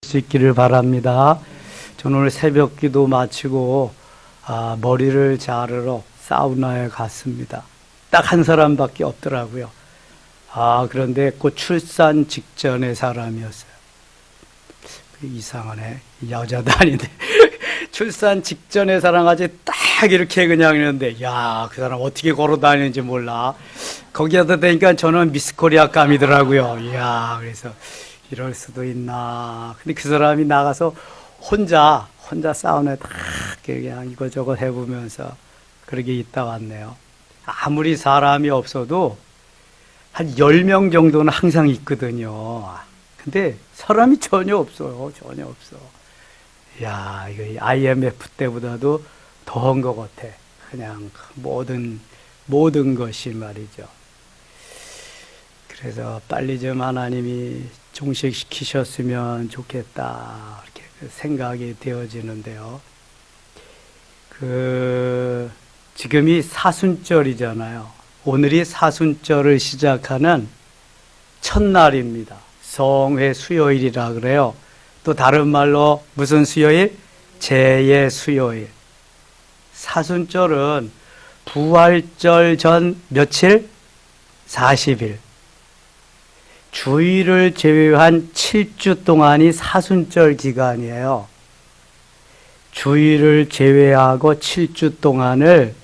수 있기를 바랍니다. 저는 오늘 새벽 기도 마치고 머리를 자르러 사우나에 갔습니다. 딱 한 사람밖에 없더라고요. 그런데 곧 출산 직전의 사람이었어요. 이상하네. 여자도 아닌데. 출산 직전의 사람까지 딱 이렇게 그냥 있는데, 야, 그 사람 어떻게 걸어 다니는지 몰라. 거기에다 대니까 저는 미스 코리아 감이더라고요. 이야, 그래서 이럴 수도 있나. 근데 그 사람이 나가서 혼자 사우나에 딱 그냥 이거저거 해보면서 그렇게 있다 왔네요. 아무리 사람이 없어도 한 10명 정도는 항상 있거든요. 근데 사람이 전혀 없어요. 전혀 없어. 야, 이거 IMF 때보다도 더한 것 같아. 그냥 모든 것이 말이죠. 그래서 빨리 좀 하나님이 종식시키셨으면 좋겠다. 이렇게 생각이 되어지는데요. 지금이 사순절이잖아요. 오늘이 사순절을 시작하는 첫날입니다. 성회 수요일이라 그래요. 또 다른 말로 무슨 수요일? 제의 수요일. 사순절은 부활절 전 며칠? 40일. 주일을 제외한 7주 동안이 사순절 기간이에요. 주일을 제외하고 7주 동안을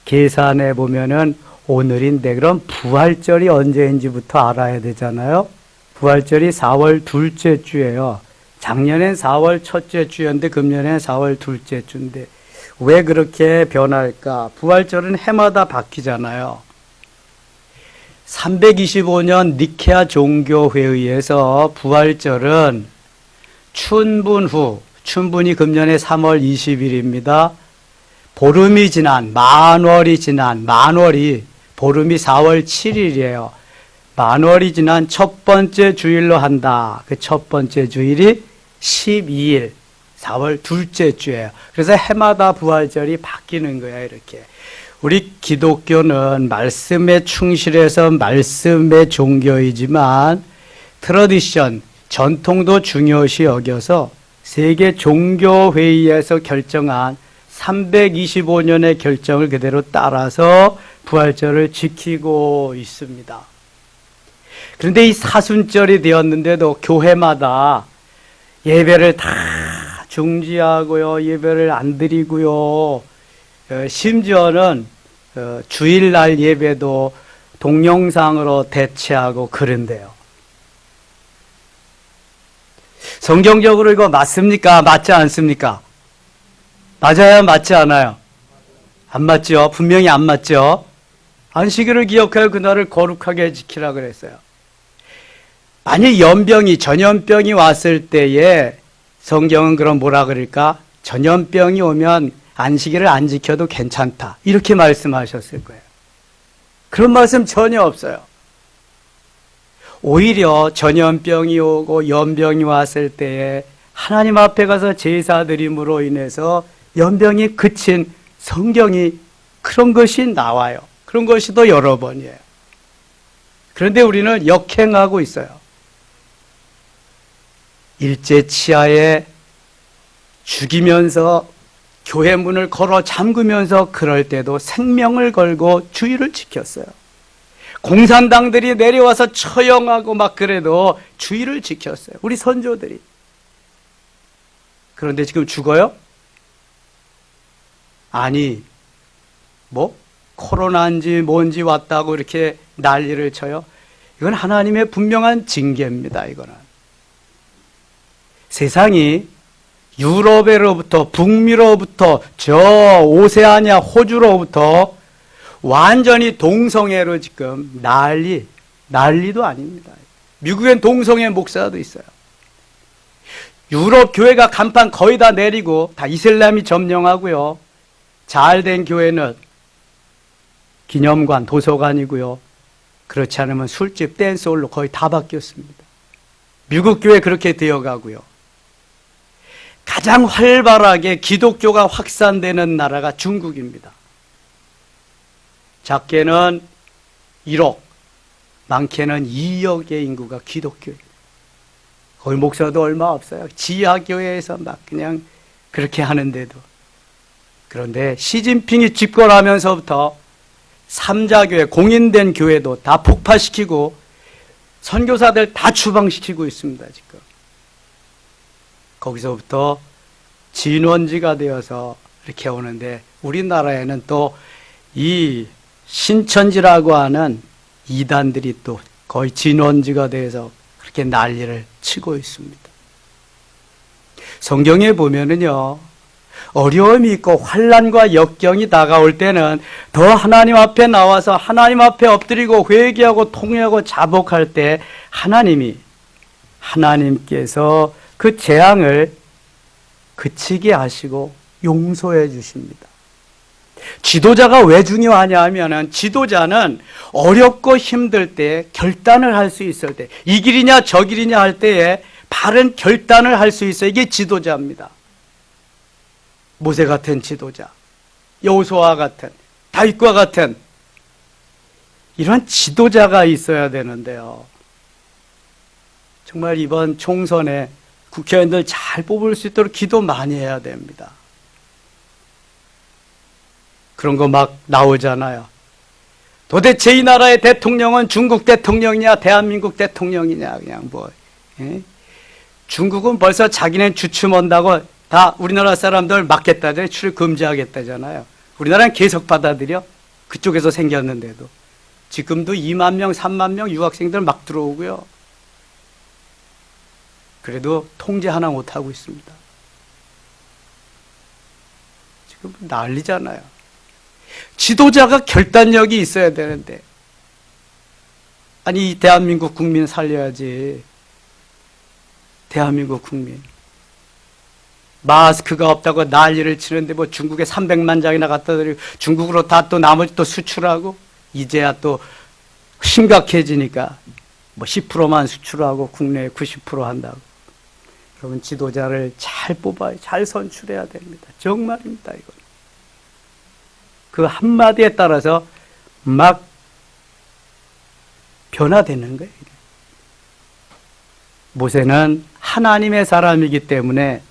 계산해 보면은 오늘인데, 그럼 부활절이 언제인지부터 알아야 되잖아요. 부활절이 4월 둘째 주예요. 작년엔 4월 첫째 주였는데 금년엔 4월 둘째 주인데 왜 그렇게 변할까? 부활절은 해마다 바뀌잖아요. 325년 니케아 종교회의에서 부활절은 춘분 후, 춘분이 금년에 3월 20일입니다. 보름이 지난, 만월이 지난, 보름이 4월 7일이에요. 만월이 지난 첫 번째 주일로 한다. 그 첫 번째 주일이 12일, 4월 둘째 주예요. 그래서 해마다 부활절이 바뀌는 거야, 이렇게. 우리 기독교는 말씀에 충실해서 말씀의 종교이지만 트러디션, 전통도 중요시 여겨서 세계 종교회의에서 결정한 325년의 결정을 그대로 따라서 부활절을 지키고 있습니다. 그런데 이 사순절이 되었는데도 교회마다 예배를 다 중지하고요, 예배를 안 드리고요, 심지어는 주일날 예배도 동영상으로 대체하고 그런데요. 성경적으로 이거 맞습니까? 맞지 않습니까? 맞아요? 맞지 않아요? 안 맞죠? 분명히 안 맞죠? 안식일을 기억하여 그날을 거룩하게 지키라 그랬어요. 만약 전염병이 왔을 때에 성경은 그럼 뭐라 그럴까? 전염병이 오면 안식일을 안 지켜도 괜찮다. 이렇게 말씀하셨을 거예요. 그런 말씀 전혀 없어요. 오히려 전염병이 오고 연병이 왔을 때에 하나님 앞에 가서 제사 드림으로 인해서 연병이 그친 성경이 그런 것이 나와요. 그런 것이 또 여러 번이에요. 그런데 우리는 역행하고 있어요. 일제 치하에 죽이면서 교회 문을 걸어 잠그면서 그럴 때도 생명을 걸고 주의를 지켰어요. 공산당들이 내려와서 처형하고 막 그래도 주의를 지켰어요. 우리 선조들이. 그런데 지금 죽어요? 아니, 코로나인지 뭔지 왔다고 이렇게 난리를 쳐요? 이건 하나님의 분명한 징계입니다, 이거는. 세상이 유럽으로부터, 북미로부터, 저 오세아니아, 호주로부터 완전히 동성애로 지금 난리도 아닙니다. 미국엔 동성애 목사도 있어요. 유럽 교회가 간판 거의 다 내리고 다 이슬람이 점령하고요. 잘된 교회는 기념관, 도서관이고요. 그렇지 않으면 술집, 댄스홀로 거의 다 바뀌었습니다. 미국 교회 그렇게 되어가고요. 가장 활발하게 기독교가 확산되는 나라가 중국입니다. 작게는 1억, 많게는 2억의 인구가 기독교입니다. 거기 목사도 얼마 없어요. 지하교회에서 막 그냥 그렇게 하는데도. 그런데 시진핑이 집권하면서부터 3자교회, 공인된 교회도 다 폭파시키고 선교사들 다 추방시키고 있습니다, 지금. 거기서부터 진원지가 되어서 이렇게 오는데, 우리나라에는 또 이 신천지라고 하는 이단들이 또 거의 진원지가 되어서 그렇게 난리를 치고 있습니다. 성경에 보면은요, 어려움이 있고 환난과 역경이 다가올 때는 더 하나님 앞에 나와서 하나님 앞에 엎드리고 회개하고 통회하고 자복할 때 하나님께서 그 재앙을 그치게 하시고 용서해 주십니다. 지도자가 왜 중요하냐 하면은, 지도자는 어렵고 힘들 때 결단을 할 수 있을 때, 이 길이냐 저 길이냐 할 때에 바른 결단을 할 수 있어요. 이게 지도자입니다. 모세 같은 지도자, 여호수아 같은, 다윗과 같은 이런 지도자가 있어야 되는데요. 정말 이번 총선에 국회의원들 잘 뽑을 수 있도록 기도 많이 해야 됩니다. 그런 거 막 나오잖아요. 도대체 이 나라의 대통령은 중국 대통령이냐 대한민국 대통령이냐, 그냥 뭐. 예? 중국은 벌써 자기네 주춤한다고 다 우리나라 사람들 막겠다잖아요. 출입 금지하겠다잖아요. 우리나라는 계속 받아들여. 그쪽에서 생겼는데도. 지금도 2만 명, 3만 명 유학생들 막 들어오고요. 그래도 통제 하나 못하고 있습니다. 지금 난리잖아요. 지도자가 결단력이 있어야 되는데, 아니, 이 대한민국 국민 살려야지. 대한민국 국민. 마스크가 없다고 난리를 치는데 뭐 중국에 300만 장이나 갖다 드리고 중국으로 다 또 나머지 또 수출하고, 이제야 또 심각해지니까 뭐 10%만 수출하고 국내에 90% 한다고. 여러분, 지도자를 잘 뽑아야, 잘 선출해야 됩니다. 정말입니다, 이건. 그 한마디에 따라서 막 변화되는 거예요. 모세는 하나님의 사람이기 때문에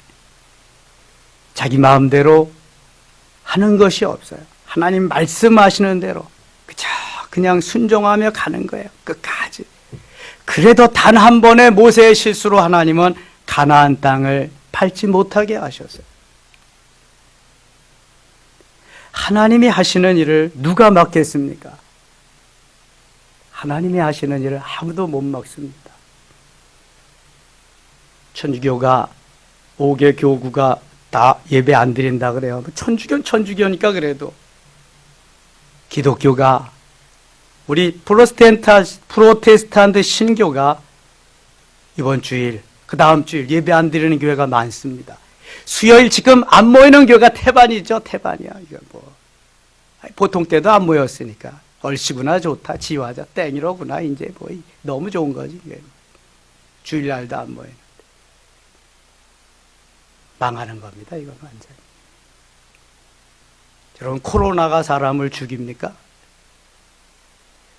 자기 마음대로 하는 것이 없어요. 하나님 말씀하시는 대로 그냥 순종하며 가는 거예요. 끝까지. 그래도 단 한 번의 모세의 실수로 하나님은 가나안 땅을 밟지 못하게 하셨어요. 하나님이 하시는 일을 누가 막겠습니까? 하나님이 하시는 일을 아무도 못 막습니다. 천주교가 5개 교구가 다 예배 안 드린다 그래요. 천주교니까 그래도. 기독교가, 우리 프로테스탄트 신교가 이번 주일, 그 다음 주일 예배 안 드리는 교회가 많습니다. 수요일 지금 안 모이는 교회가 태반이죠. 태반이야. 이거 뭐 보통 때도 안 모였으니까 얼씨구나 좋다, 지화자 땡이로구나, 이제 뭐 너무 좋은 거지. 주일날도 안 모이는데 망하는 겁니다. 이건 완전. 여러분, 코로나가 사람을 죽입니까?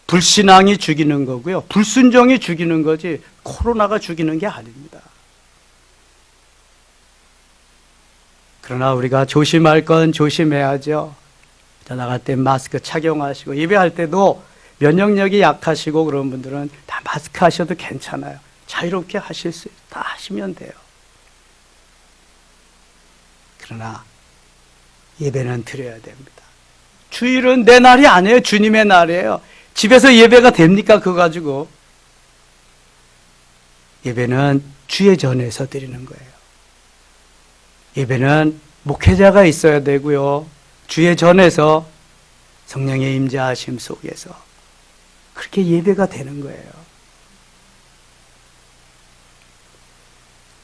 불신앙이 죽이는 거고요. 불순종이 죽이는 거지 코로나가 죽이는 게 아닙니다. 그러나 우리가 조심할 건 조심해야죠. 나갈 때 마스크 착용하시고, 예배할 때도 면역력이 약하시고 그런 분들은 다 마스크 하셔도 괜찮아요. 자유롭게 하실 수, 다 하시면 돼요. 그러나 예배는 드려야 됩니다. 주일은 내 날이 아니에요. 주님의 날이에요. 집에서 예배가 됩니까? 그거 가지고. 예배는 주의 전에서 드리는 거예요. 예배는 목회자가 있어야 되고요. 주의 전에서 성령의 임재하심 속에서 그렇게 예배가 되는 거예요.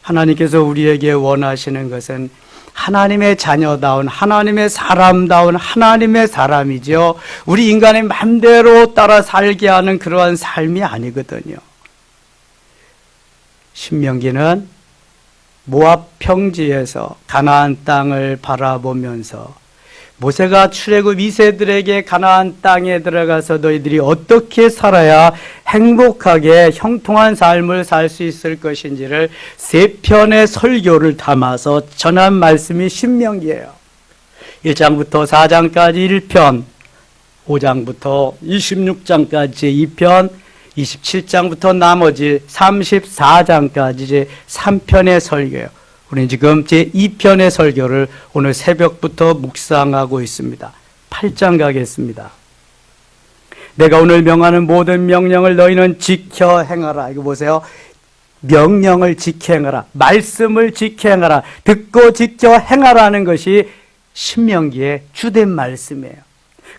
하나님께서 우리에게 원하시는 것은 하나님의 자녀다운, 하나님의 사람다운 하나님의 사람이죠. 우리 인간의 맘대로 따라 살게 하는 그러한 삶이 아니거든요. 신명기는 모압 평지에서 가나안 땅을 바라보면서 모세가 출애굽 2세들에게 가나안 땅에 들어가서 너희들이 어떻게 살아야 행복하게 형통한 삶을 살 수 있을 것인지를 3편의 설교를 담아서 전한 말씀이 신명기예요. 1장부터 4장까지 1편, 5장부터 26장까지 2편, 27장부터 나머지 34장까지 이제 3편의 설교예요. 우리는 지금 제2편의 설교를 오늘 새벽부터 묵상하고 있습니다. 8장 가겠습니다. 내가 오늘 명하는 모든 명령을 너희는 지켜 행하라. 이거 보세요. 명령을 지켜 행하라. 말씀을 지켜 행하라. 듣고 지켜 행하라는 것이 신명기의 주된 말씀이에요.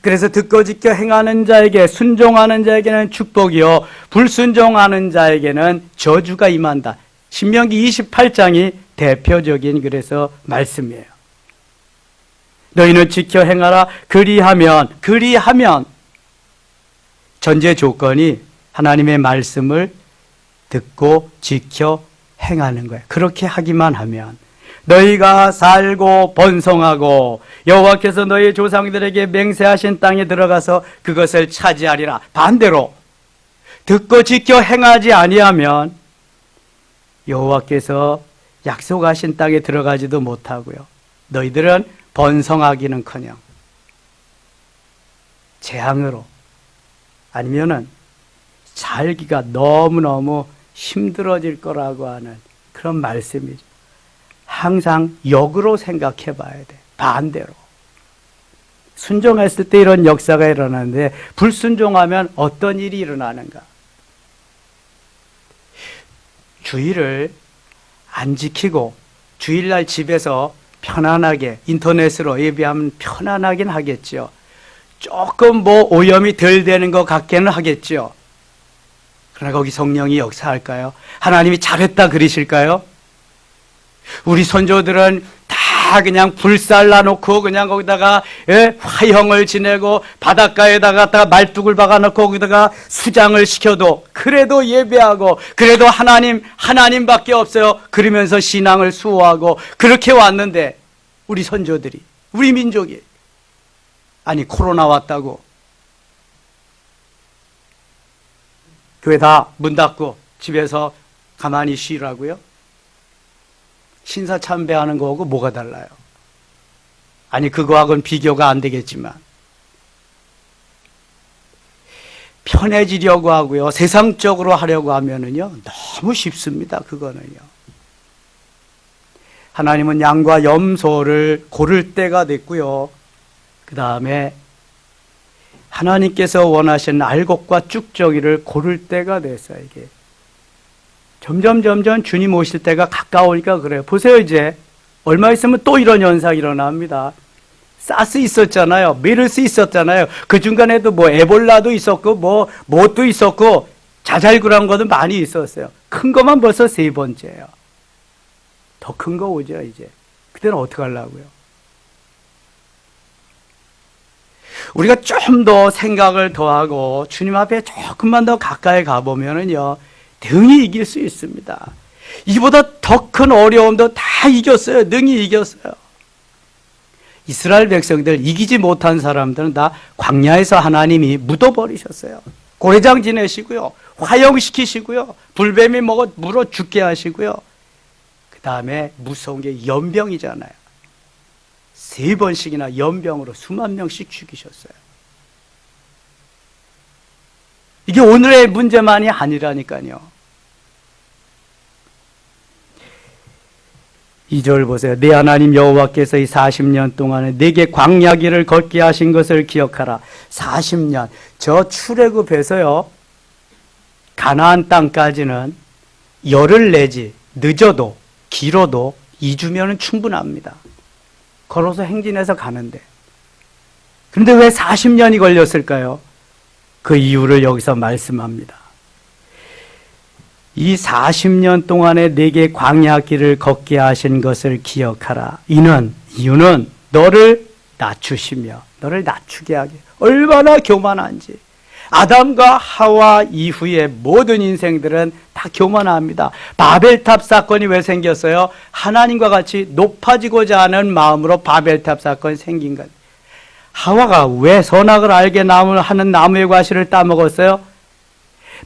그래서 듣고 지켜 행하는 자에게, 순종하는 자에게는 축복이요 불순종하는 자에게는 저주가 임한다. 신명기 28장이 대표적인 그래서 말씀이에요. 너희는 지켜 행하라. 그리하면 전제 조건이 하나님의 말씀을 듣고 지켜 행하는 거예요. 그렇게 하기만 하면 너희가 살고 번성하고 여호와께서 너희 조상들에게 맹세하신 땅에 들어가서 그것을 차지하리라. 반대로 듣고 지켜 행하지 아니하면 여호와께서 약속하신 땅에 들어가지도 못하고요. 너희들은 번성하기는커녕 재앙으로 아니면은 살기가 너무너무 힘들어질 거라고 하는 그런 말씀이죠. 항상 역으로 생각해 봐야 돼. 반대로. 순종했을 때 이런 역사가 일어나는데 불순종하면 어떤 일이 일어나는가? 주일을 안 지키고 주일날 집에서 편안하게 인터넷으로 예배하면 편안하긴 하겠죠. 조금 뭐 오염이 덜 되는 것 같기는 하겠죠. 그러나 거기 성령이 역사할까요? 하나님이 잘했다 그러실까요? 우리 선조들은 다 그냥 불살라 놓고 그냥 거기다가 화형을 지내고 바닷가에다가 말뚝을 박아놓고 거기다가 수장을 시켜도 그래도 예배하고 그래도 하나님밖에 없어요. 그러면서 신앙을 수호하고 그렇게 왔는데 우리 선조들이 우리 민족이 아니 코로나 왔다고 교회 다 문 닫고 집에서 가만히 쉬라고요? 신사 참배하는 거하고 뭐가 달라요? 아니 그거하고는 비교가 안 되겠지만 편해지려고 하고요 세상적으로 하려고 하면은요 너무 쉽습니다. 그거는요 하나님은 양과 염소를 고를 때가 됐고요 그 다음에 하나님께서 원하시는 알곡과 쭉정이를 고를 때가 됐어요. 이게 점점 주님 오실 때가 가까우니까 그래요. 보세요. 이제 얼마 있으면 또 이런 현상이 일어납니다. 사스 있었잖아요. 메르스 있었잖아요. 그 중간에도 뭐 에볼라도 있었고 뭣도 있었고 자잘구란 것도 많이 있었어요. 큰 것만 벌써 3번째예요. 더 큰 거 오죠 이제. 그때는 어떻게 하려고요? 우리가 좀 더 생각을 더하고 주님 앞에 조금만 더 가까이 가보면은요 능히 이길 수 있습니다. 이보다 더 큰 어려움도 다 이겼어요. 능히 이겼어요. 이스라엘 백성들 이기지 못한 사람들은 다 광야에서 하나님이 묻어버리셨어요. 고래장 지내시고요. 화형시키시고요. 불뱀이 물어 죽게 하시고요. 그 다음에 무서운 게 연병이잖아요. 3번씩이나 연병으로 수만 명씩 죽이셨어요. 이게 오늘의 문제만이 아니라니까요. 2절 보세요. 내 하나님 여호와께서 이 40년 동안에 내게 광야길을 걷게 하신 것을 기억하라. 40년. 저 출애굽에서요. 가나안 땅까지는 열흘 내지 늦어도 길어도 2주면은 충분합니다. 걸어서 행진해서 가는데. 그런데 왜 40년이 걸렸을까요? 그 이유를 여기서 말씀합니다. 이 40년 동안에 내게 광야길을 걷게 하신 것을 기억하라. 이유는 너를 낮추시며 너를 낮추게 하게. 얼마나 교만한지. 아담과 하와 이후의 모든 인생들은 다 교만합니다. 바벨탑 사건이 왜 생겼어요? 하나님과 같이 높아지고자 하는 마음으로 바벨탑 사건이 생긴 것. 하와가 왜 선악을 알게 하는 나무의 과실을 따먹었어요?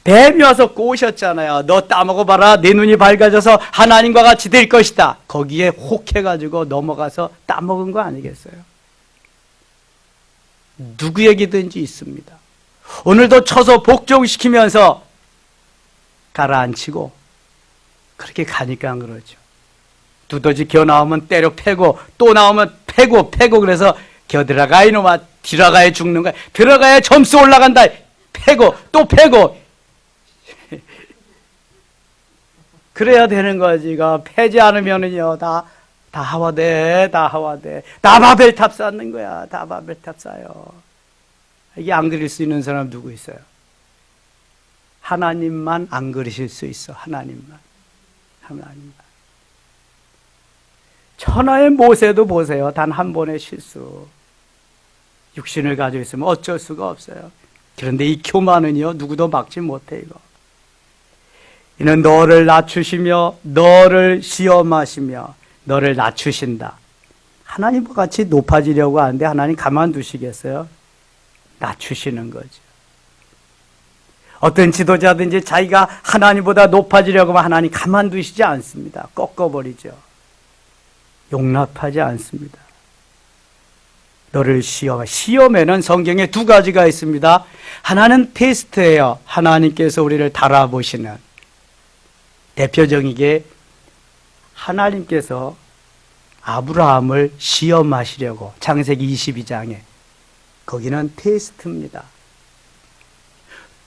뱀이 와서 꼬셨잖아요. 너 따먹어봐라. 내 눈이 밝아져서 하나님과 같이 될 것이다. 거기에 혹해가지고 넘어가서 따먹은 거 아니겠어요? 누구에게든지 있습니다. 오늘도 쳐서 복종시키면서 가라앉히고 그렇게 가니까 안 그러죠. 두더지 겨 나오면 때려 패고 또 나오면 패고 그래서 겨 들어가 이놈아, 들어가야 죽는 거야. 들어가야 점수 올라간다. 패고 또 패고 그래야 되는 거지. 이거 패지 않으면은요 다 하와돼. 다 바벨탑 쌓는 거야. 다 바벨탑 쌓여. 이게 안 그릴 수 있는 사람 누구 있어요? 하나님만 안 그리실 수 있어. 하나님만. 천하의 모세도 보세요. 단 한 번의 실수. 육신을 가지고 있으면 어쩔 수가 없어요. 그런데 이 교만은요 누구도 막지 못해. 이거 이는 너를 낮추시며 너를 시험하시며 너를 낮추신다. 하나님과 같이 높아지려고 하는데 하나님 가만두시겠어요? 낮추시는 거죠. 어떤 지도자든지 자기가 하나님보다 높아지려고 하면 하나님 가만두시지 않습니다. 꺾어버리죠. 용납하지 않습니다. 너를 시험에는 성경에 두 가지가 있습니다. 하나는 테스트예요. 하나님께서 우리를 달아보시는. 대표적이게 하나님께서 아브라함을 시험하시려고 창세기 22장에 거기는 테스트입니다.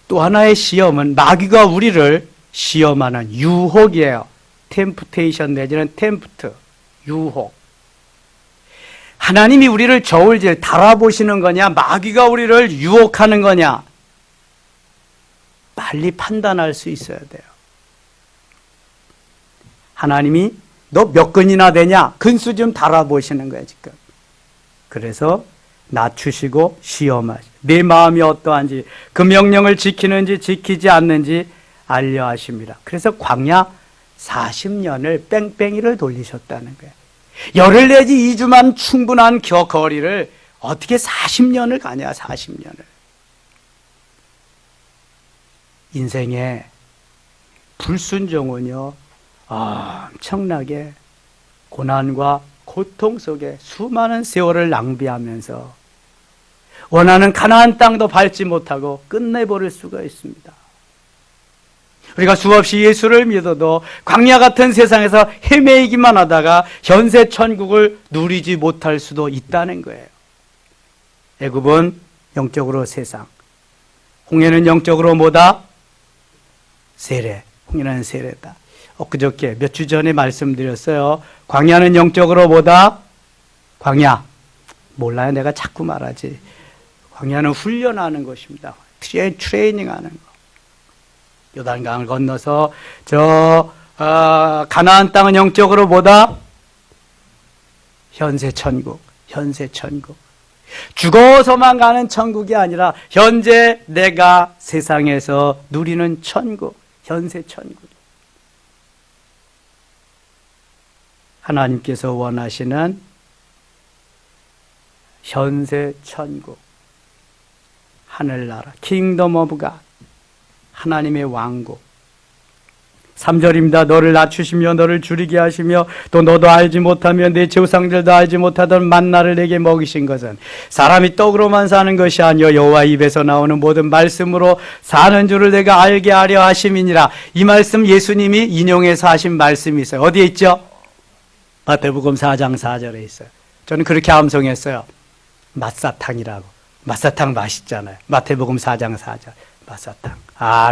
또 하나의 시험은 마귀가 우리를 시험하는 유혹이에요. 템프테이션 내지는 템프트, 유혹. 하나님이 우리를 저울질 달아보시는 거냐, 마귀가 우리를 유혹하는 거냐, 빨리 판단할 수 있어야 돼요. 하나님이 너 몇 근이나 되냐, 근수 좀 달아보시는 거예요 지금. 그래서 낮추시고 시험하시고 내 마음이 어떠한지 그 명령을 지키는지 지키지 않는지 알려 하십니다. 그래서 광야 40년을 뺑뺑이를 돌리셨다는 거예요. 열흘 내지 2주만 충분한 거리를 어떻게 40년을 가냐. 40년을. 인생의 불순종은요 엄청나게 고난과 고통 속에 수많은 세월을 낭비하면서 원하는 가나안 땅도 밟지 못하고 끝내버릴 수가 있습니다. 우리가 수없이 예수를 믿어도 광야 같은 세상에서 헤매이기만 하다가 현세 천국을 누리지 못할 수도 있다는 거예요. 애굽은 영적으로 세상, 홍해는 영적으로 뭐다? 세례. 홍해는 세례다. 엊그저께 몇 주 전에 말씀드렸어요. 광야는 영적으로 뭐다? 광야. 몰라요. 내가 자꾸 말하지. 광야는 훈련하는 것입니다. 트레이닝하는 거. 요단강을 건너서 가나안 땅은 영적으로 뭐다? 현세 천국. 현세 천국. 죽어서만 가는 천국이 아니라 현재 내가 세상에서 누리는 천국. 현세 천국. 하나님께서 원하시는 현세 천국. 하늘나라. 킹덤 오브 갓. 하나님의 왕국. 3절입니다. 너를 낮추시며 너를 줄이게 하시며 또 너도 알지 못하며 내 조상들도 알지 못하던 만나를 내게 먹이신 것은 사람이 떡으로만 사는 것이 아니요 여호와 입에서 나오는 모든 말씀으로 사는 줄을 내가 알게 하려 하심이니라. 이 말씀 예수님이 인용해서 하신 말씀이 있어요. 어디에 있죠? 마태복음 4장 4절에 있어요. 저는 그렇게 암송했어요. 맛사탕이라고. 맛사탕 맛있잖아요. 마태복음 4장 4절. 맛사탕.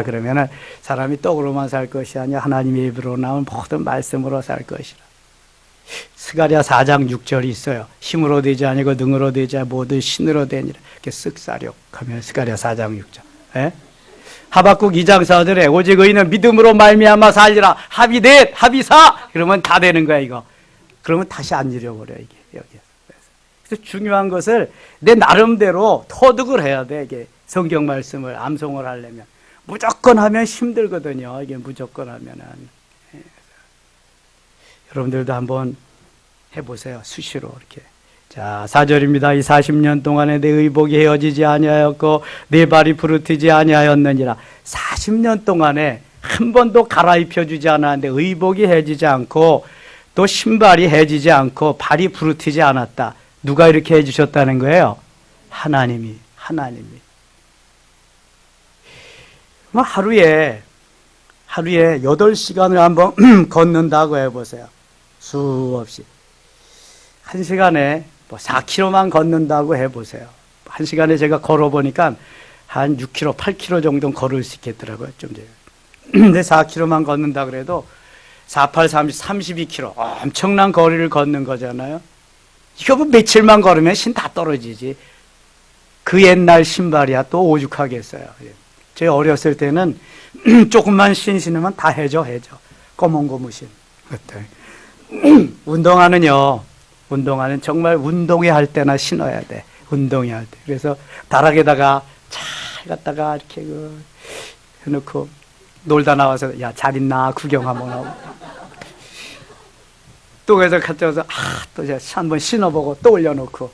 그러면은 사람이 떡으로만 살 것이 아니라 하나님의 입으로 나온 모든 말씀으로 살 것이라. 스가랴 4장 6절이 있어요. 힘으로 되지 아니고 능으로 되지 아니고 모든 신으로 되니라. 이렇게 쓱사력 하면 스가랴 4장 6절. 예? 하박국 2장 4절에 오직 의인은 믿음으로 말미암아 살리라. 합이 넷, 합이 사. 그러면 다 되는 거야 이거. 그러면 다시 안 잃어버려 이게 여기에서. 그래서 중요한 것을 내 나름대로 터득을 해야 돼. 이게 성경 말씀을 암송을 하려면 무조건 하면 힘들거든요. 이게 무조건 하면은. 여러분들도 한번 해보세요. 수시로 이렇게 자, 4절입니다. 이 40년 동안에 내 의복이 헤어지지 아니하였고 내 발이 부르트지 아니하였느니라. 40년 동안에 한 번도 갈아입혀 주지 않았는데 의복이 헤어지지 않고 또 신발이 헤어지지 않고 발이 부르트지 않았다. 누가 이렇게 해주셨다는 거예요? 하나님이. 뭐 하루에 8시간을 한번 걷는다고 해보세요. 수없이. 1시간에 뭐 4km만 걷는다고 해보세요. 1시간에 제가 걸어보니까 한 6km, 8km 정도 걸을 수 있겠더라고요. 좀 전에. 근데 4km만 걷는다 그래도 4, 8, 30, 32km. 엄청난 거리를 걷는 거잖아요. 이거 뭐 며칠만 걸으면 신 다 떨어지지. 그 옛날 신발이야 또 오죽하겠어요. 제 어렸을 때는 조금만 신 신으면 다 해져. 검은 고무신. 운동화는 정말 운동회 할 때나 신어야 돼. 운동회 할 때. 그래서 다락에다가 잘 갖다가 이렇게 해놓고 놀다 나와서 야, 잘 있나 구경 한번 하고 또 그래서 갔다 와서 또 한번 신어보고 또 올려놓고.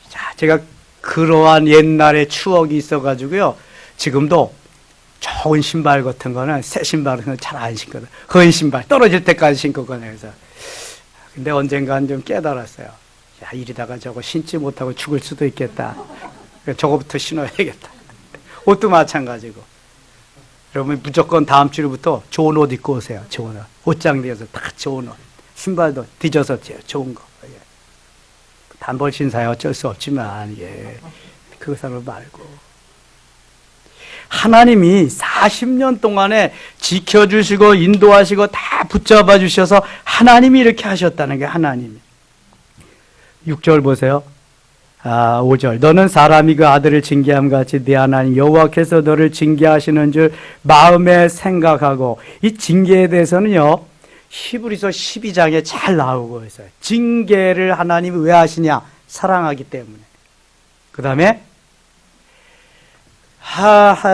자, 제가 그러한 옛날의 추억이 있어가지고요. 지금도 좋은 신발 같은 거는 새 신발은 잘 안 신거든. 헌 신발 떨어질 때까지 신거든. 그래서 근데 언젠간 좀 깨달았어요. 야, 이러다가 저거 신지 못하고 죽을 수도 있겠다. 저거부터 신어야겠다. 옷도 마찬가지고. 여러분 무조건 다음 주부터 좋은 옷 입고 오세요. 좋은 옷. 옷장 뒤에서 다 좋은 옷. 신발도 뒤져서 좋은 거. 예. 단벌 신사에 어쩔 수 없지만 그 사람 말고. 하나님이 40년 동안에 지켜주시고 인도하시고 다 붙잡아 주셔서 하나님이 이렇게 하셨다는 게 하나님이. 6절 보세요. 5절. 너는 사람이 그 아들을 징계함 같이 네 하나님 여호와께서 너를 징계하시는 줄 마음에 생각하고. 이 징계에 대해서는요, 히브리서 12장에 잘 나오고 있어요. 징계를 하나님이 왜 하시냐? 사랑하기 때문에. 그 다음에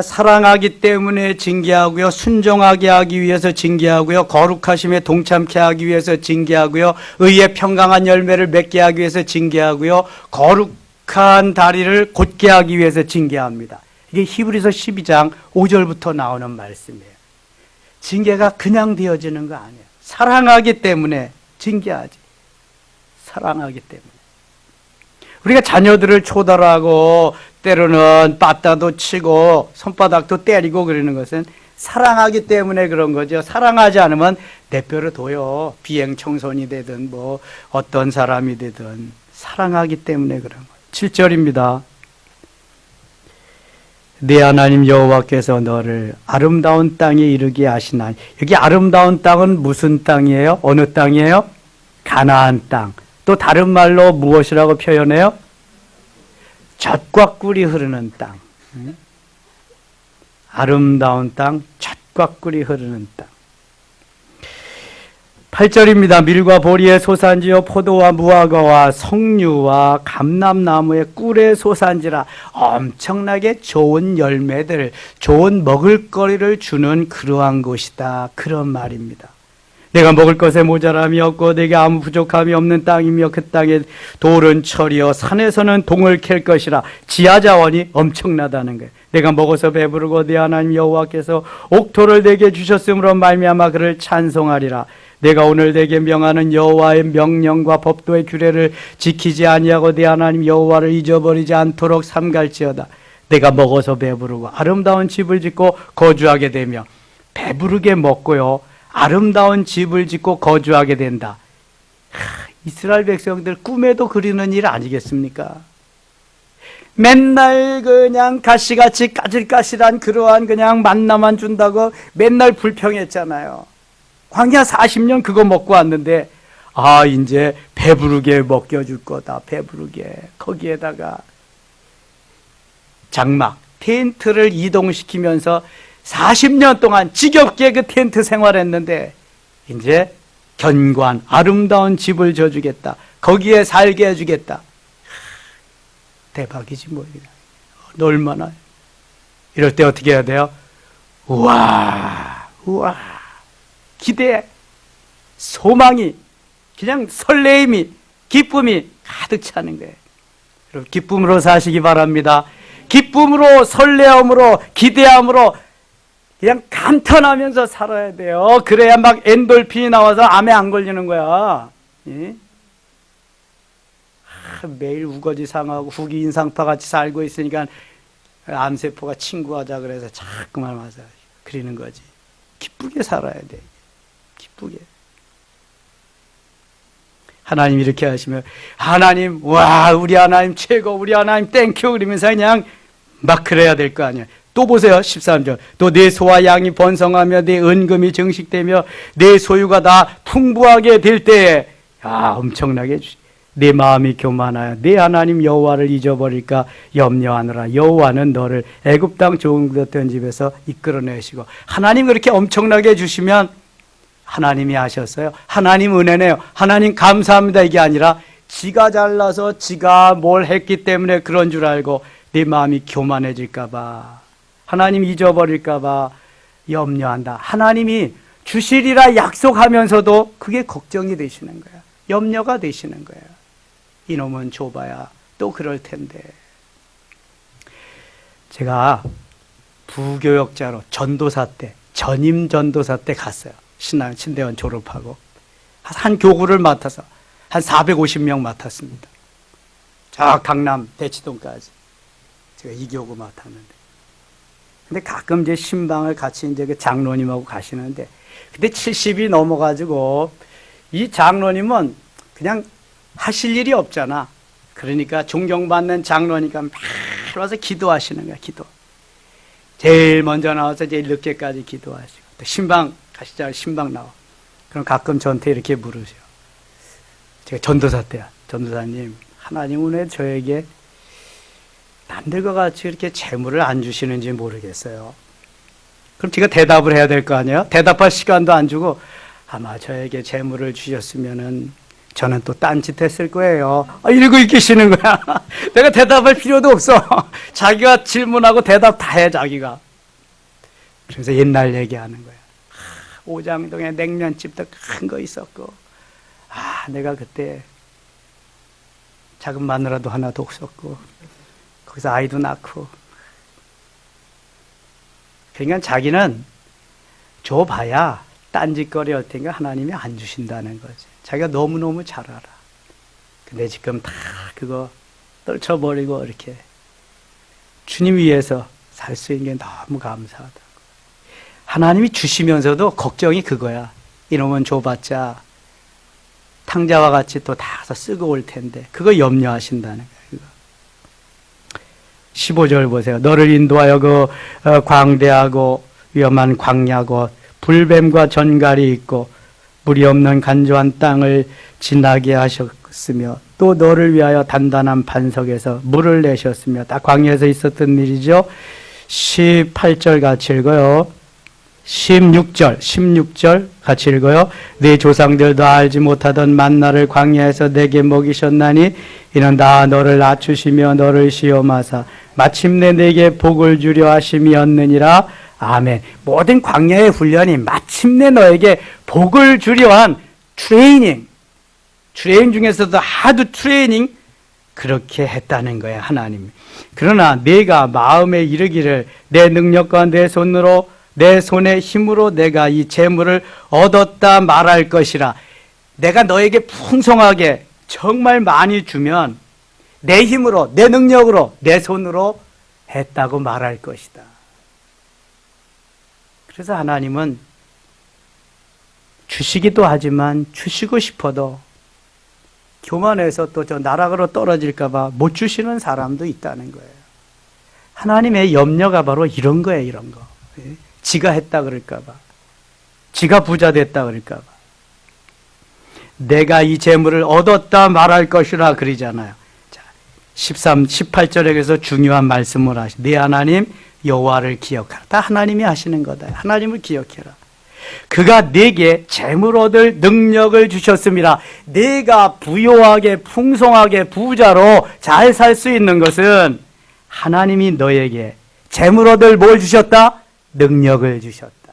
사랑하기 때문에 징계하고요, 순종하게 하기 위해서 징계하고요, 거룩하심에 동참케 하기 위해서 징계하고요, 의의 평강한 열매를 맺게 하기 위해서 징계하고요, 거룩한 다리를 곧게 하기 위해서 징계합니다. 이게 히브리서 12장 5절부터 나오는 말씀이에요. 징계가 그냥 되어지는 거 아니에요. 사랑하기 때문에 징계하지. 사랑하기 때문에. 우리가 자녀들을 초달하고 때로는 빠따도 치고 손바닥도 때리고 그러는 것은 사랑하기 때문에 그런 거죠. 사랑하지 않으면 내버려둬요. 비행 청소년이 되든 뭐 어떤 사람이 되든 사랑하기 때문에 그런 거예요. 7절입니다. 네 하나님 여호와께서 너를 아름다운 땅에 이르게 하시나니. 여기 아름다운 땅은 무슨 땅이에요? 어느 땅이에요? 가나안 땅. 또 다른 말로 무엇이라고 표현해요? 젖과 꿀이 흐르는 땅. 아름다운 땅, 젖과 꿀이 흐르는 땅. 8절입니다. 밀과 보리의 소산지요 포도와 무화과와 석류와 감람나무의 꿀의 소산지라. 엄청나게 좋은 열매들, 좋은 먹을거리를 주는 그러한 곳이다. 그런 말입니다. 내가 먹을 것에 모자람이 없고 내게 아무 부족함이 없는 땅이며 그 땅에 돌은 철이요 산에서는 동을 캘 것이라. 지하자원이 엄청나다는 거예요. 내가 먹어서 배부르고 내 하나님 여호와께서 옥토를 내게 주셨으므로 말미암아 그를 찬송하리라. 내가 오늘 내게 명하는 여호와의 명령과 법도의 규례를 지키지 아니하고 내 하나님 여호와를 잊어버리지 않도록 삼갈지어다. 내가 먹어서 배부르고 아름다운 집을 짓고 거주하게 되며. 배부르게 먹고요, 아름다운 집을 짓고 거주하게 된다. 이스라엘 백성들 꿈에도 그리는 일 아니겠습니까? 맨날 그냥 가시같이 까질까질한 그러한 그냥 만나만 준다고 맨날 불평했잖아요. 광야 40년 그거 먹고 왔는데 이제 배부르게 먹여줄 거다. 배부르게. 거기에다가 장막, 텐트를 이동시키면서 40년 동안 지겹게 그 텐트 생활했는데 이제 견고한 아름다운 집을 져주겠다. 거기에 살게 해주겠다. 대박이지 뭐. 얼마나. 이럴 때 어떻게 해야 돼요? 우와 기대, 소망이, 그냥 설레임이 기쁨이 가득 차는 거예요. 여러분, 기쁨으로 사시기 바랍니다. 기쁨으로, 설레함으로, 기대함으로 그냥 감탄하면서 살아야 돼요. 그래야 막 엔돌핀이 나와서 암에 안 걸리는 거야. 예? 매일 우거지 상하고 후기 인상파 같이 살고 있으니까 암세포가 친구하자 그래서 자꾸만 와서 그리는 거지. 기쁘게 살아야 돼. 기쁘게. 하나님 이렇게 하시면, 하나님, 와, 우리 하나님 최고, 우리 하나님 땡큐 그러면서 그냥 막 그래야 될 거 아니야. 또 보세요. 13절. 또 내 소와 양이 번성하며 내 은금이 증식되며 내 소유가 다 풍부하게 될 때에, 야, 엄청나게 내 마음이 교만하여 내 하나님 여호와를 잊어버릴까 염려하느라. 여호와는 너를 애굽 땅 종되었던 집에서 이끌어내시고. 하나님 그렇게 엄청나게 주시면 하나님이 하셨어요. 하나님 은혜네요. 하나님 감사합니다. 이게 아니라 지가 잘나서 지가 뭘 했기 때문에 그런 줄 알고 내 마음이 교만해질까 봐, 하나님 잊어버릴까 봐 염려한다. 하나님이 주시리라 약속하면서도 그게 걱정이 되시는 거야. 염려가 되시는 거야. 이놈은 좁아야 또 그럴 텐데. 제가 부교역자로 전도사 때, 전임 전도사 때 갔어요. 신대원 졸업하고 한 교구를 맡아서 한 450명 맡았습니다. 저 강남 대치동까지 제가 이 교구 맡았는데, 근데 가끔 이제 신방을 같이 이제 그 장로님하고 가시는데, 근데 70이 넘어가지고 이 장로님은 그냥 하실 일이 없잖아. 그러니까 존경받는 장로니까 막 와서 기도하시는 거야. 기도. 제일 먼저 나와서 제일 늦게까지 기도하시고, 또 신방 가시자 신방 나와. 그럼 가끔 저한테 이렇게 물으세요. 제가 전도사 때야. 전도사님, 하나님 은혜 저에게 남들과 같이 이렇게 재물을 안 주시는지 모르겠어요. 그럼 제가 대답을 해야 될 거 아니에요? 대답할 시간도 안 주고, 아마 저에게 재물을 주셨으면은 저는 또 딴짓 했을 거예요. 이러고 계시는 거야. 내가 대답할 필요도 없어. 자기가 질문하고 대답 다 해, 자기가. 그래서 옛날 얘기하는 거야. 오장동에 냉면집도 큰 거 있었고, 내가 그때 작은 마누라도 하나 뒀었고, 거기서 아이도 낳고. 그러니까 자기는 줘봐야 딴짓거리 할 테니까 하나님이 안 주신다는 거지. 자기가 너무너무 잘 알아. 근데 지금 다 그거 떨쳐버리고 이렇게 주님 위해서 살 수 있는 게 너무 감사하다. 하나님이 주시면서도 걱정이 그거야. 이놈은 줘봤자 탕자와 같이 또 다 쓰고 올 텐데, 그거 염려하신다는 거야. 그거. 15절 보세요. 너를 인도하여 그 광대하고 위험한 광야고 불뱀과 전갈이 있고 물이 없는 간조한 땅을 지나게 하셨으며, 또 너를 위하여 단단한 반석에서 물을 내셨으며. 다 광야에서 있었던 일이죠. 18절 같이 읽어요. 16절 같이 읽어요. 네 조상들도 알지 못하던 만나를 광야에서 내게 먹이셨나니 이는 다 너를 낮추시며 너를 시험하사 마침내 내게 복을 주려 하심이었느니라. 아멘. 모든 광야의 훈련이 마침내 너에게 복을 주려 한 트레이닝 중에서도 하드 트레이닝, 그렇게 했다는 거야, 하나님. 그러나 내가 마음에 이르기를 내 능력과 내 손으로, 내 손의 힘으로 내가 이 재물을 얻었다 말할 것이라. 내가 너에게 풍성하게 정말 많이 주면 내 힘으로, 내 능력으로, 내 손으로 했다고 말할 것이다. 그래서 하나님은 주시기도 하지만 주시고 싶어도 교만해서 또 저 나락으로 떨어질까 봐 못 주시는 사람도 있다는 거예요. 하나님의 염려가 바로 이런 거예요, 이런 거. 지가 했다 그럴까 봐. 지가 부자 됐다 그럴까 봐. 내가 이 재물을 얻었다 말할 것이라 그러잖아요. 자, 18절에 그래서 중요한 말씀을 하시. 네 하나님 여호와를 기억하라. 다 하나님이 하시는 거다. 하나님을 기억해라. 그가 내게 재물 얻을 능력을 주셨습니다. 내가 부요하게 풍성하게 부자로 잘 살 수 있는 것은 하나님이 너에게 재물 얻을 뭘 주셨다? 능력을 주셨다.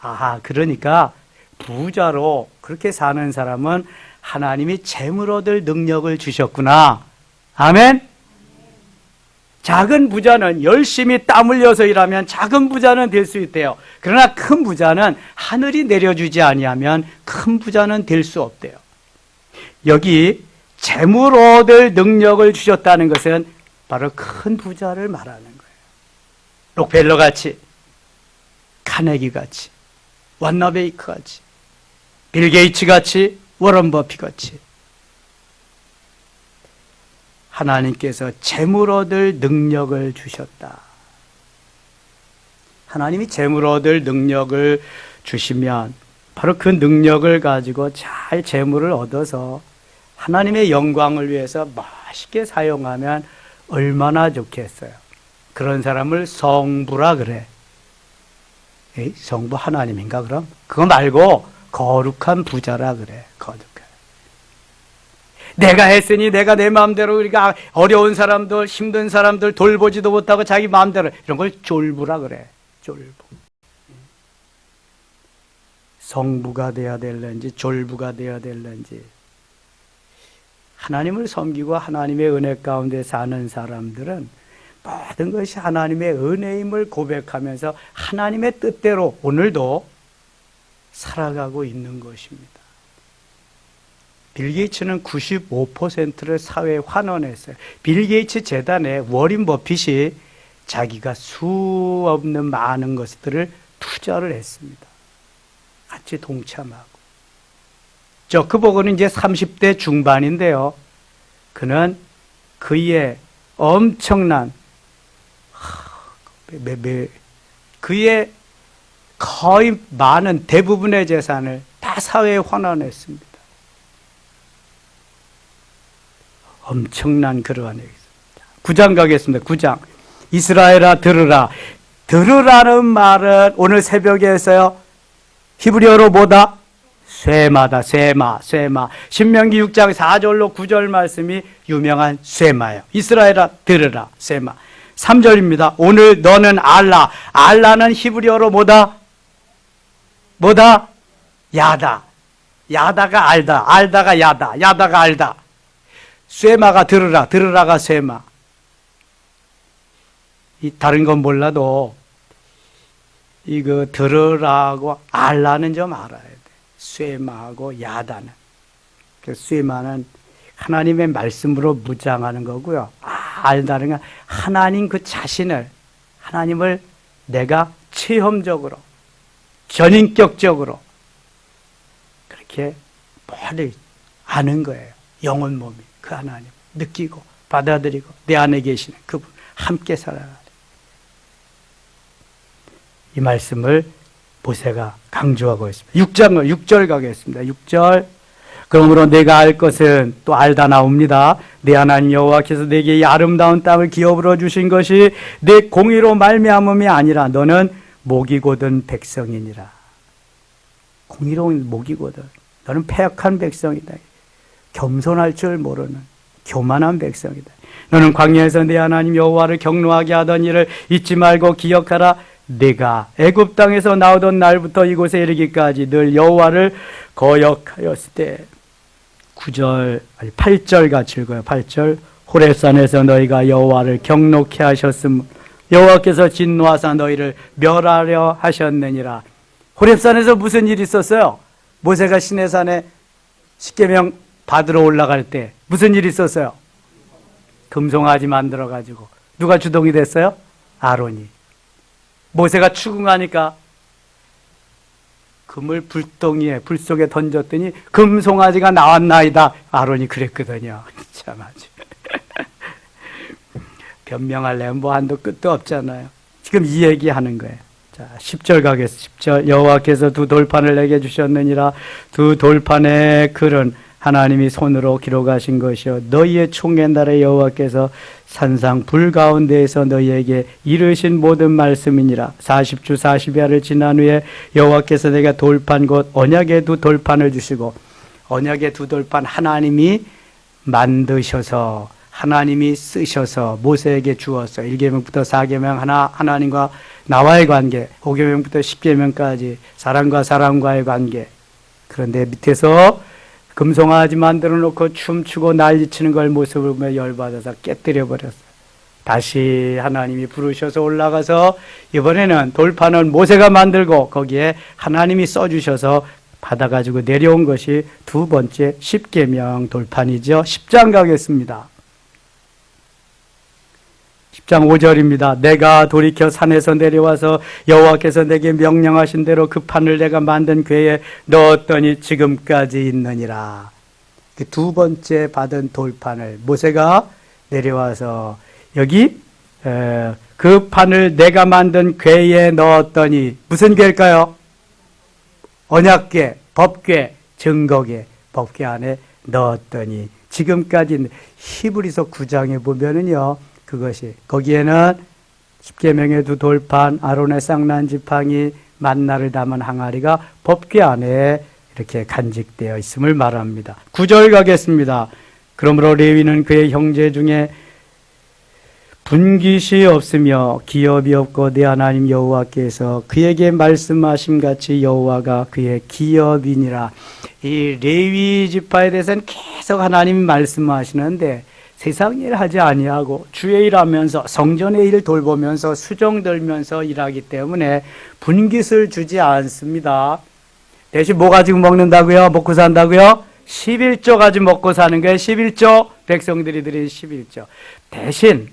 아하, 그러니까 부자로 그렇게 사는 사람은 하나님이 재물 얻을 능력을 주셨구나. 아멘. 작은 부자는 열심히 땀 흘려서 일하면 작은 부자는 될 수 있대요. 그러나 큰 부자는 하늘이 내려주지 아니하면 큰 부자는 될 수 없대요. 여기 재물 얻을 능력을 주셨다는 것은 바로 큰 부자를 말하는 거예요. 록펠러 같이, 카네기 같이, 완나베이크 같이, 빌 게이츠 같이, 워런 버핏 같이 하나님께서 재물 얻을 능력을 주셨다. 하나님이 재물 얻을 능력을 주시면 바로 그 능력을 가지고 잘 재물을 얻어서 하나님의 영광을 위해서 맛있게 사용하면 얼마나 좋겠어요. 그런 사람을 성부라 그래. 에이, 성부 하나님인가 그럼? 그거 말고 거룩한 부자라 그래. 거룩한. 내가 했으니 내가 내 마음대로 우리가 어려운 사람들, 힘든 사람들 돌보지도 못하고 자기 마음대로 이런 걸 졸부라 그래. 졸부. 성부가 되어야 될는지 졸부가 되어야 될는지 하나님을 섬기고 하나님의 은혜 가운데 사는 사람들은 모든 것이 하나님의 은혜임을 고백하면서 하나님의 뜻대로 오늘도 살아가고 있는 것입니다. 빌 게이츠는 95%를 사회에 환원했어요. 빌 게이츠 재단에 워린 버핏이 자기가 수 없는 많은 것들을 투자를 했습니다. 같이 동참하고. 저크버그는 이제 30대 중반인데요. 그는 그의 엄청난 그의 거의 많은 대부분의 재산을 다 사회에 환원했습니다. 엄청난 그러한 얘기입니다. 9장 가겠습니다. 9장. 이스라엘아 들으라. 들으라는 말은 오늘 새벽에 했어요. 히브리어로 뭐다? 쇠마다. 쇠마. 신명기 6장 4절로 9절 말씀이 유명한 쇠마예요. 이스라엘아 들으라. 쇠마. 3절입니다. 오늘 너는 알라. 알라는 히브리어로 뭐다? 야다. 야다가 알다. 알다가 야다. 야다가 알다. 쇠마가 들으라. 들으라가 쇠마. 이 다른 건 몰라도 이거 들으라고 알라는 좀 알아야 돼. 쇠마하고 야다는. 그 쇠마는 하나님의 말씀으로 무장하는 거고요. 알다는 건 하나님 그 자신을, 하나님을 내가 체험적으로, 전인격적으로 그렇게 멀리 아는 거예요. 영혼 몸이 그 하나님 느끼고 받아들이고 내 안에 계시는 그분 함께 살아가는 이 말씀을 모세가 강조하고 있습니다. 6절 가겠습니다. 6절. 그러므로 내가 알 것은 또 알다 나옵니다. 내 하나님 여호와께서 내게 이 아름다운 땅을 기업으로 주신 것이 내 공의로 말미암음이 아니라 너는 목이거든 백성이니라. 공의로운 목이거든. 너는 패역한 백성이다. 겸손할 줄 모르는 교만한 백성이다. 너는 광야에서 내 하나님 여호와를 경노하게 하던 일을 잊지 말고 기억하라. 내가 애굽 땅에서 나오던 날부터 이곳에 이르기까지 늘 여호와를 거역하였을 때 8절 같이 읽어요. 8절. 호렙산에서 너희가 여호와를 경노케 하셨음 여호와께서 진노하사 너희를 멸하려 하셨느니라. 호렙산에서 무슨 일이 있었어요? 모세가 시내산에 십계명 받으러 올라갈 때 무슨 일이 있었어요? 금송아지 만들어 가지고 누가 주동이 됐어요? 아론이. 모세가 추궁하니까 금을 불덩이에 불 속에 던졌더니 금송아지가 나왔나이다. 아론이 그랬거든요. 참 아주 변명하려면 뭐 한도 끝도 없잖아요. 지금 이 얘기하는 거예요. 자, 10절 가겠습니다. 10절. 여호와께서 두 돌판을 내게 주셨느니라. 두 돌판의 글은 하나님이 손으로 기록하신 것이요 너희의 총의 날에 여호와께서 산상 불 가운데에서 너희에게 이르신 모든 말씀이니라. 40주 40야를 지난 후에 여호와께서 내가 돌판 곧 언약의 두 돌판을 주시고 언약의 두 돌판 하나님이 만드셔서 하나님이 쓰셔서 모세에게 주었어요. 1계명부터 4계명 하나님과 나와의 관계, 5계명부터 10계명까지 사람과 사람과의 관계. 그런데 밑에서 금송아지 만들어 놓고 춤추고 난리치는 걸 모습을 보며 열받아서 깨뜨려 버렸어요. 다시 하나님이 부르셔서 올라가서 이번에는 돌판을 모세가 만들고 거기에 하나님이 써주셔서 받아가지고 내려온 것이 두 번째 십계명 돌판이죠. 10장 가겠습니다. 10장 5절입니다. 내가 돌이켜 산에서 내려와서 여호와께서 내게 명령하신 대로 그 판을 내가 만든 궤에 넣었더니 지금까지 있느니라. 그 두 번째 받은 돌판을 모세가 내려와서 여기 그 판을 내가 만든 궤에 넣었더니 무슨 궤일까요? 언약궤, 법궤, 증거궤, 법궤 안에 넣었더니 지금까지 히브리서 9장에 보면은요, 그것이 거기에는 십계명의 두 돌판, 아론의 쌍난 지팡이, 만나를 담은 항아리가 법궤 안에 이렇게 간직되어 있음을 말합니다. 9절 가겠습니다. 그러므로 레위는 그의 형제 중에 분깃이 없으며 기업이 없고 내 하나님 여호와께서 그에게 말씀하심 같이 여호와가 그의 기업이니라. 이 레위 지파에 대해서는 계속 하나님이 말씀하시는데 세상 일 하지 아니하고 주의 일 하면서 성전의 일 돌보면서 수종 들면서 일하기 때문에 분깃을 주지 않습니다. 대신 뭐 가지고 먹는다고요? 먹고 산다고요? 11조 가지고 먹고 사는 거예요. 11조, 백성들이 드린 11조. 대신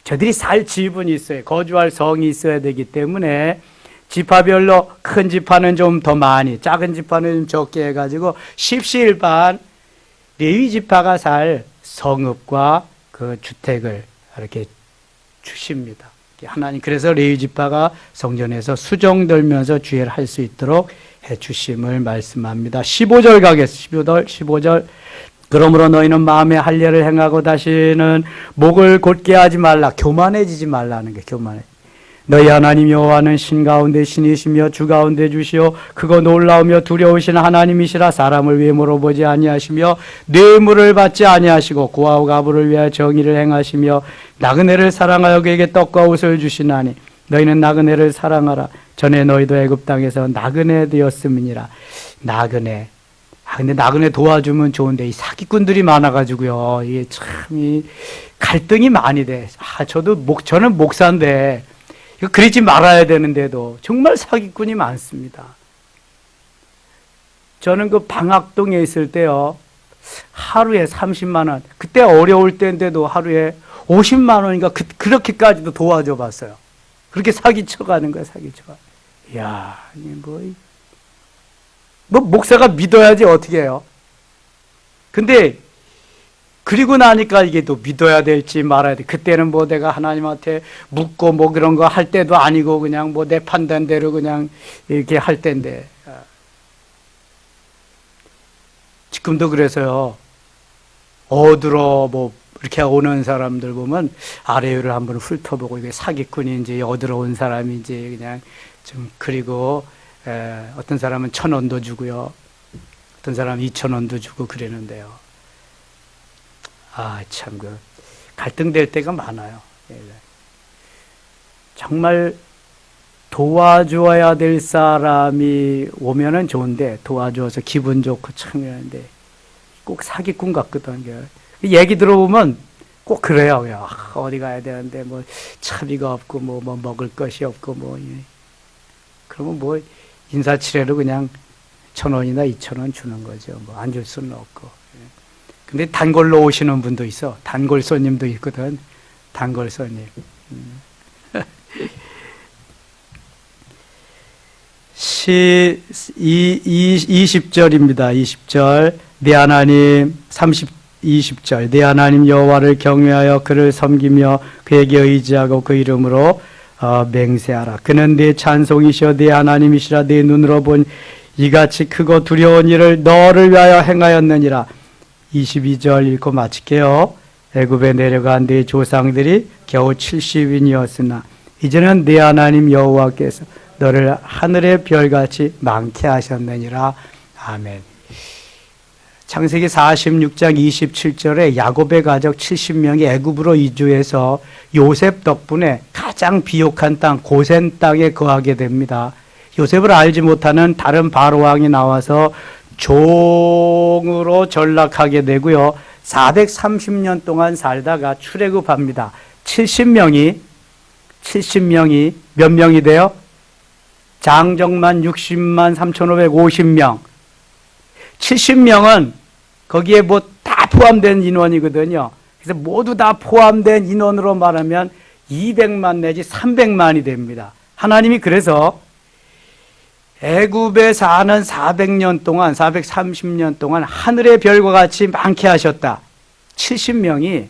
저들이 살 지분이 있어요. 거주할 성이 있어야 되기 때문에 지파별로 큰 지파는 좀 더 많이, 작은 지파는 좀 적게 해가지고 십시일반 레위 지파가 살 성읍과 그 주택을 이렇게 주십니다. 하나님 그래서 레위 지파가 성전에서 수종 들면서 주의를 할 수 있도록 해 주심을 말씀합니다. 15절 가겠습니다. 15절. 그러므로 너희는 마음에 할례를 행하고 다시는 목을 곧게 하지 말라. 교만해지지 말라는 게 교만해. 너희 하나님 여호와는 신 가운데 신이시며 주 가운데 주시오 그거 놀라우며 두려우신 하나님이시라. 사람을 외모로 보지 아니하시며 뇌물을 받지 아니하시고 고아와 가부를 위하여 정의를 행하시며 나그네를 사랑하여 그에게 떡과 옷을 주시나니 너희는 나그네를 사랑하라. 전에 너희도 애굽 땅에서 나그네 되었음이니라. 나그네. 근데 나그네 도와주면 좋은데 이 사기꾼들이 많아가지고요. 이게 참 이 갈등이 많이 돼. 저는 목사인데 이거 그러지 말아야 되는데도 정말 사기꾼이 많습니다. 저는 그 방학동에 있을 때요, 하루에 30만 원. 그때 어려울 때인데도 하루에 50만 원인가 그렇게까지도 도와줘 봤어요. 그렇게 사기쳐가는 거야, 사기쳐가. 이야, 뭐 목사가 믿어야지 어떻게 해요? 근데 그리고 나니까 이게 또 믿어야 될지 말아야 돼. 그때는 뭐 내가 하나님한테 묻고 뭐 그런 거 할 때도 아니고 그냥 뭐 내 판단대로 그냥 이렇게 할 때인데 지금도 그래서요. 어디로 뭐 이렇게 오는 사람들 보면 아래위를 한번 훑어보고 이게 사기꾼인지 어디로 온 사람인지 그냥 좀 그리고 어떤 사람은 1,000원도 주고요. 어떤 사람은 2,000원도 주고 그러는데요. 참, 갈등될 때가 많아요. 정말 도와줘야 될 사람이 오면은 좋은데, 도와줘서 기분 좋고 참 이러는데, 꼭 사기꾼 같거든. 얘기 들어보면 꼭 그래요. 어디 가야 되는데, 뭐, 차비가 없고, 뭐 먹을 것이 없고, 그러면 뭐, 인사치레로 그냥 1,000원이나 2,000원 주는 거죠. 뭐, 안 줄 수는 없고. 근데 단골로 오시는 분도 있어. 단골 손님도 있거든. 단골 손님. 20절입니다. 20절. 내 하나님, 20절. 내 하나님 여호와를 경외하여 그를 섬기며 그에게 의지하고 그 이름으로 맹세하라. 그는 내 찬송이시여 내 하나님이시라. 내 눈으로 본 이같이 크고 두려운 일을 너를 위하여 행하였느니라. 22절 읽고 마칠게요. 애굽에 내려간 네 조상들이 겨우 70인이었으나 이제는 네 하나님 여호와께서 너를 하늘의 별같이 많게 하셨느니라. 아멘. 창세기 46장 27절에 야곱의 가족 70명이 애굽으로 이주해서 요셉 덕분에 가장 비옥한 땅 고센 땅에 거하게 됩니다. 요셉을 알지 못하는 다른 바로 왕이 나와서 종으로 전락하게 되고요. 430년 동안 살다가 출애굽합니다. 70명이 몇 명이 돼요? 장정만 60만 3,550명. 70명은 거기에 뭐 다 포함된 인원이거든요. 그래서 모두 다 포함된 인원으로 말하면 200만 내지 300만이 됩니다. 하나님이 그래서 애굽에 사는 400년 동안, 430년 동안 하늘의 별과 같이 많게 하셨다. 70명이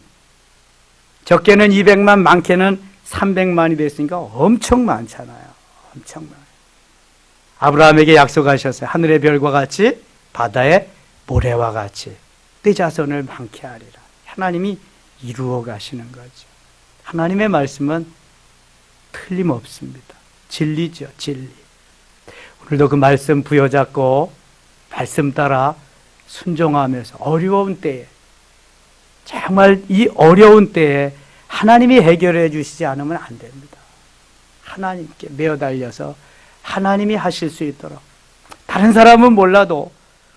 적게는 200만, 많게는 300만이 됐으니까 엄청 많잖아요. 엄청 많아요. 아브라함에게 약속하셨어요. 하늘의 별과 같이, 바다의 모래와 같이 내 자손을 많게 하리라. 하나님이 이루어 가시는 거죠. 하나님의 말씀은 틀림없습니다. 진리죠, 진리. 오늘도 그 말씀 부여잡고 말씀 따라 순종하면서 어려운 때에, 정말 이 어려운 때에 하나님이 해결해 주시지 않으면 안 됩니다. 하나님께 매어 달려서 하나님이 하실 수 있도록, 다른 사람은 몰라도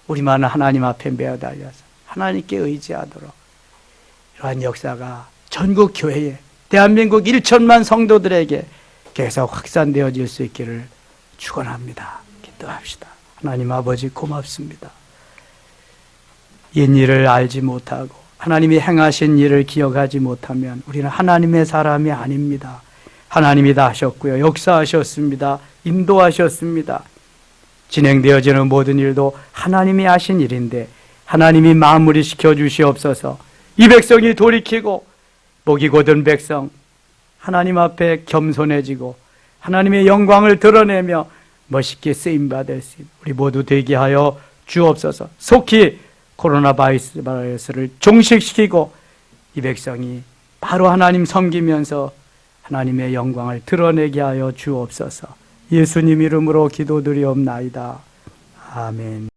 우리만은 하나님 앞에 매어 달려서 하나님께 의지하도록 이러한 역사가 전국 교회에, 대한민국 1천만 성도들에게 계속 확산되어질 수 있기를 축원합니다. 기도합시다. 하나님 아버지 고맙습니다. 옛일을 알지 못하고 하나님이 행하신 일을 기억하지 못하면 우리는 하나님의 사람이 아닙니다. 하나님이 다 하셨고요. 역사하셨습니다. 인도하셨습니다. 진행되어지는 모든 일도 하나님이 하신 일인데 하나님이 마무리 시켜주시옵소서. 이 백성이 돌이키고 목이 곧은 백성 하나님 앞에 겸손해지고 하나님의 영광을 드러내며 멋있게 쓰임받을 수 있는 우리 모두 되게 하여 주옵소서. 속히 코로나 바이러스를 종식시키고 이 백성이 바로 하나님 섬기면서 하나님의 영광을 드러내게 하여 주옵소서. 예수님 이름으로 기도드리옵나이다. 아멘.